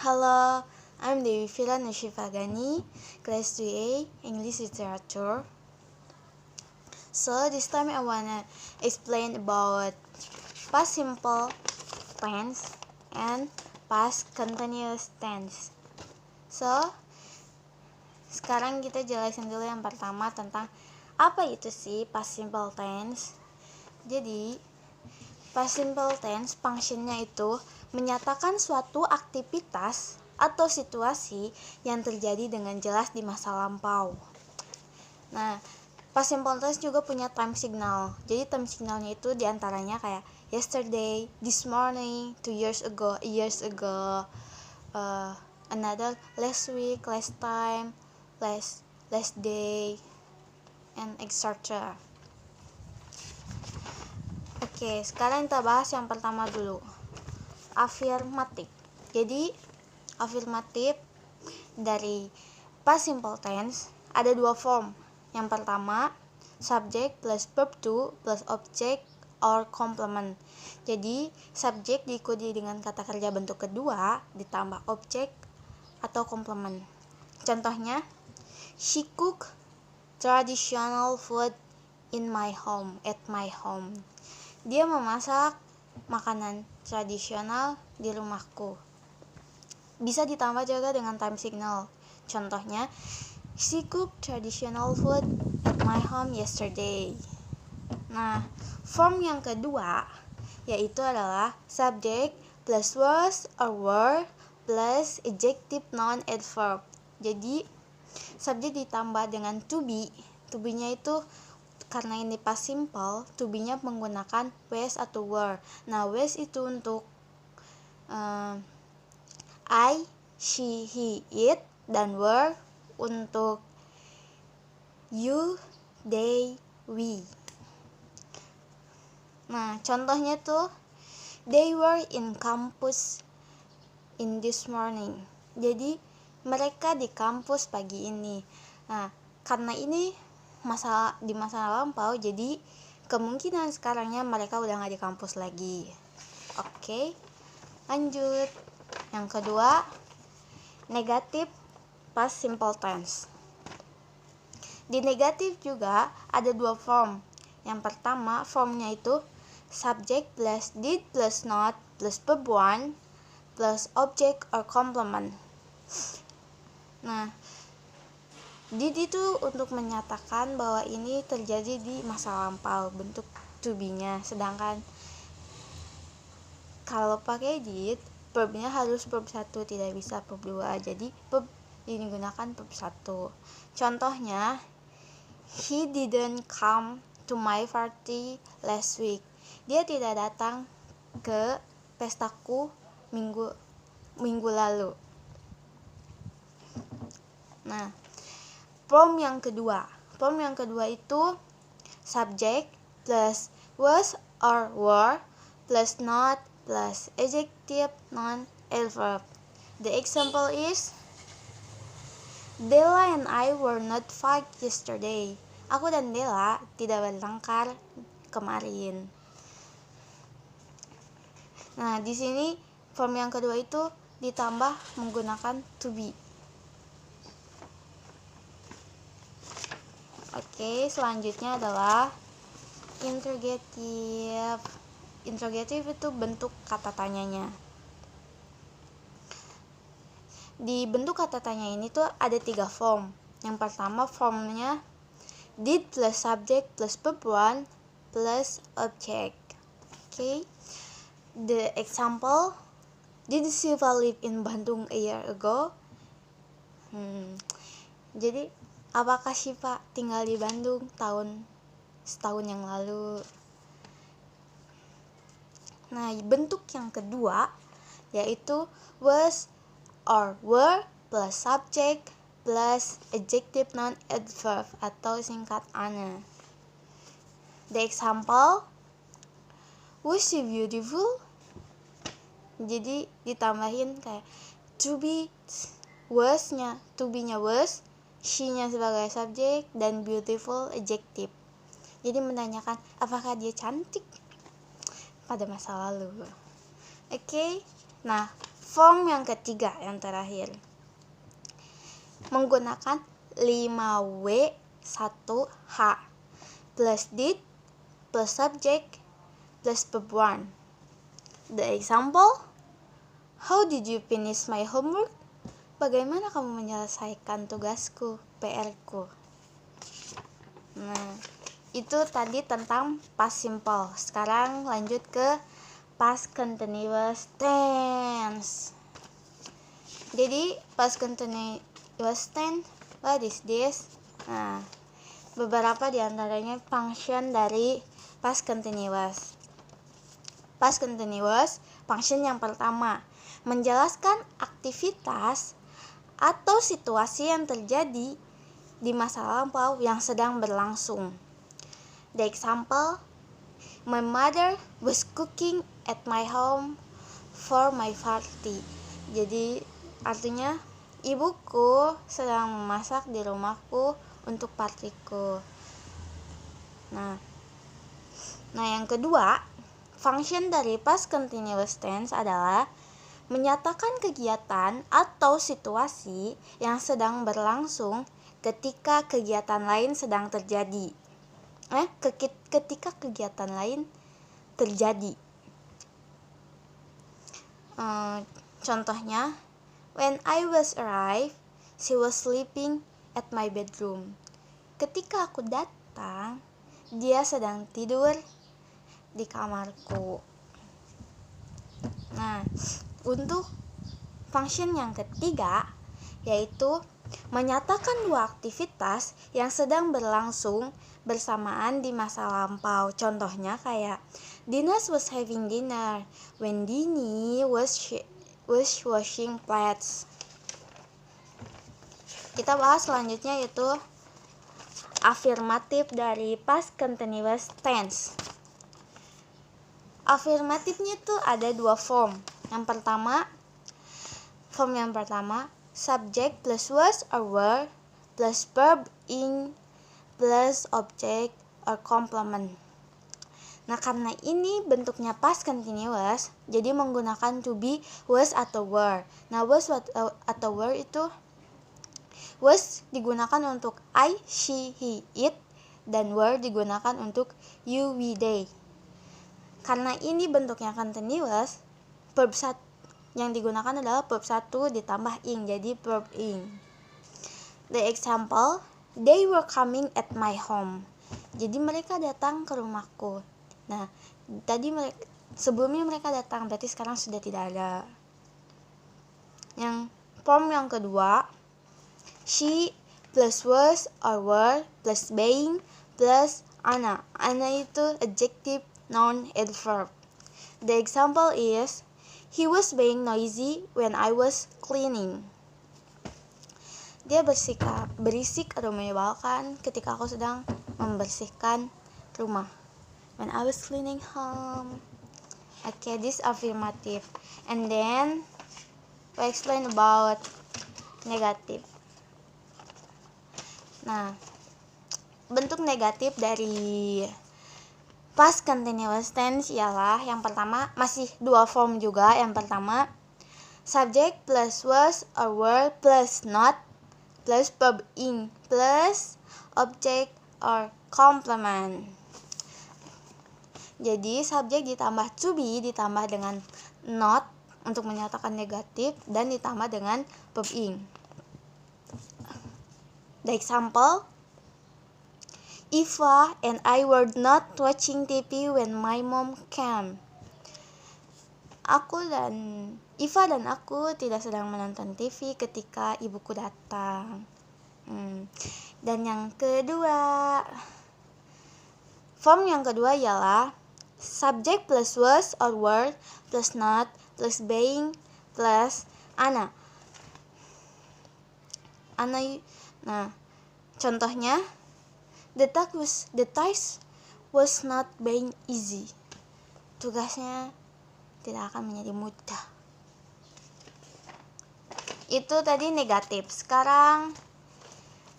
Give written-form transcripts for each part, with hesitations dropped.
Hello, I'm Dewi Fila Nushifagani, Class 2A, English Literature. So this time I wanna explain about past simple tense and past continuous tense. So sekarang kita jelasin dulu yang pertama tentang apa itu sih past simple tense. Jadi past simple tense functionnya itu menyatakan suatu aktivitas atau situasi yang terjadi dengan jelas di masa lampau. Nah, past simple tense juga punya time signal. Jadi time signalnya itu diantaranya kayak yesterday, this morning, 2 years ago, years ago, another last week, last time, last day, and etc. Oke, sekarang kita bahas yang pertama dulu. Afirmatif. Jadi afirmatif dari past simple tense ada dua form. Yang pertama, subject plus verb to plus object or complement. Jadi subjek diikuti dengan kata kerja bentuk kedua ditambah objek atau complement. Contohnya, she cook traditional food in my home, at my home. Dia memasak makanan tradisional di rumahku. Bisa ditambah juga dengan time signal. Contohnya, she cooked traditional food at my home yesterday. Nah, form yang kedua yaitu adalah subject plus was or were plus adjective noun adverb. Jadi subjek ditambah dengan to be. To be-nya itu karena ini past simple, to be-nya menggunakan was atau were. Nah, was itu untuk I, she, he, it, dan were untuk you, they, we. Nah, contohnya tuh, they were in campus in this morning. Jadi mereka di kampus pagi ini. Nah, karena ini di masa lampau, jadi kemungkinan sekarangnya mereka udah nggak di kampus lagi. Oke, lanjut. Yang kedua, negatif past simple tense. Di negatif juga ada dua form. Yang pertama, formnya itu subject plus did plus not plus verb one plus object or complement. Nah, did itu untuk menyatakan bahwa ini terjadi di masa lampau, bentuk to be-nya. Sedangkan kalau pakai did, verbnya harus verb 1, tidak bisa verb 2. Jadi verb digunakan verb 1. Contohnya, he didn't come to my party last week. Dia tidak datang ke pestaku minggu lalu. Nah, form yang kedua itu subject plus was or were plus not plus adjective noun adverb. The example is, Della and I were not fight yesterday. Aku dan Della tidak bertengkar kemarin. Nah, di sini form yang kedua itu ditambah menggunakan to be. Oke, selanjutnya adalah interrogative. Interrogative itu bentuk kata tanyanya. Di bentuk kata tanya ini tuh ada 3 form. Yang pertama formnya did plus subject plus verb one plus object. Oke. The example, did Siva live in Bandung a year ago? Jadi apakah Siva tinggal di Bandung setahun yang lalu? Nah, bentuk yang kedua yaitu was or were plus subject plus adjective noun adverb atau singkat ANA. The example, was she beautiful? Jadi ditambahin kayak to be, was-nya, to be-nya was, she-nya sebagai subjek, dan beautiful adjective. Jadi menanyakan apakah dia cantik pada masa lalu. Oke. Nah, Form yang ketiga, yang terakhir, menggunakan 5W1H plus did plus subject plus verb 1. The example, how did you finish my homework? Bagaimana kamu menyelesaikan tugasku, PR-ku? Nah, itu tadi tentang past simple. Sekarang lanjut ke past continuous tense. Jadi past continuous tense, what is this? Nah, beberapa diantaranya function dari past continuous. Past continuous, function yang pertama, menjelaskan aktivitas atau situasi yang terjadi di masa lampau yang sedang berlangsung. The example, my mother was cooking at my home for my party. Jadi artinya ibuku sedang memasak di rumahku untuk partiku. Nah yang kedua, function dari past continuous tense adalah menyatakan kegiatan atau situasi yang sedang berlangsung ketika kegiatan lain sedang terjadi. Ketika kegiatan lain terjadi. Contohnya, when I was arrived, she was sleeping at my bedroom. Ketika aku datang, dia sedang tidur di kamarku. Nah, untuk function yang ketiga, yaitu menyatakan dua aktivitas yang sedang berlangsung bersamaan di masa lampau. Contohnya kayak Dinas was having dinner when Dini was washing plates. Kita bahas selanjutnya yaitu afirmatif dari past continuous tense. Afirmatifnya tuh ada dua form. Form yang pertama, subject plus was or were plus verb ing plus object or complement. Nah, karena ini bentuknya past continuous, jadi menggunakan to be, was atau were. Nah, was atau were itu, was digunakan untuk I, she, he, it, dan were digunakan untuk you, we, they. Karena ini bentuknya continuous, verb yang digunakan adalah verb 1 ditambah ing, jadi verb ing. The example, they were coming at my home. Jadi mereka datang ke rumahku. Nah, sebelumnya mereka datang, berarti sekarang sudah tidak ada. Yang form yang kedua, she plus was or were plus being plus ana. Ana itu adjective, noun, and verb. The example is, he was being noisy when I was cleaning. Dia berisik atau menyebalkan ketika aku sedang membersihkan rumah. When I was cleaning home. Okay, this affirmative. And then we explain about negative. Nah, bentuk negatif dari past continuous tense ialah yang pertama, masih dua form juga. Yang pertama, subject plus was or were plus not plus verb ing plus object or complement. Jadi subjek ditambah to be ditambah dengan not untuk menyatakan negatif dan ditambah dengan verb ing. The example, Eva and I were not watching TV when my mom came. Eva dan aku tidak sedang menonton TV ketika ibuku datang. Dan yang kedua, form yang kedua ialah subject plus was or were plus not plus being plus ana. Nah, contohnya, the task was not being easy. Tugasnya tidak akan menjadi mudah. Itu tadi negatif. Sekarang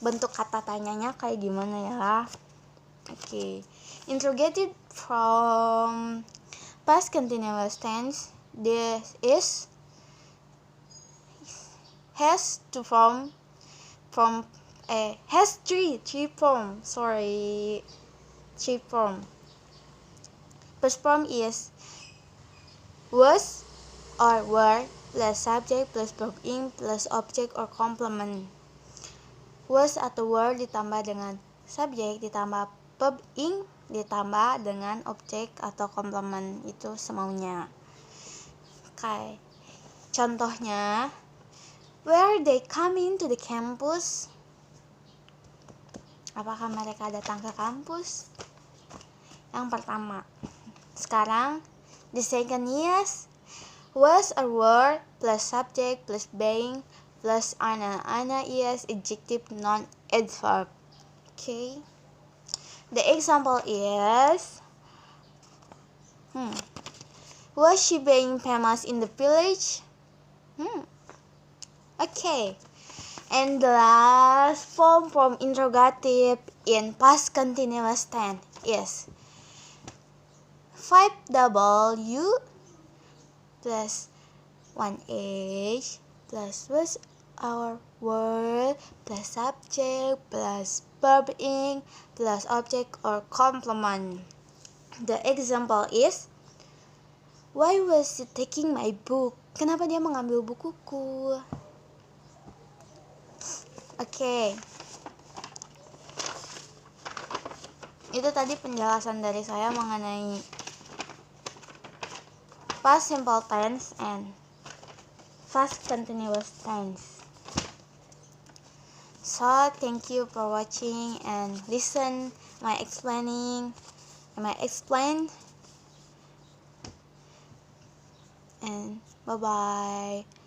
bentuk kata tanyanya kayak gimana ya? Oke. Interrogative from past continuous tense. This is has two form from has three form. Sorry, three form. First form is was or were plus subject plus verb ing plus object or complement. Was atau were ditambah dengan subjek ditambah verb ing ditambah dengan objek atau complement, itu semaunya. Oke. Contohnya, were they coming to the campus? Apakah mereka datang ke kampus? Yang pertama. Sekarang, the second is was or were plus subject plus being plus ana is adjective non adverb. Okay. The example is was she being famous in the village? Okay. And the last form from interrogative in past continuous tense is 5W plus 1H plus was our word plus subject plus verb ing plus object or complement. The example is, why was he taking my book? Kenapa dia mengambil bukuku? Oke. Itu tadi penjelasan dari saya mengenai past simple tense and past continuous tense. So, thank you for watching and listen my explain and bye-bye.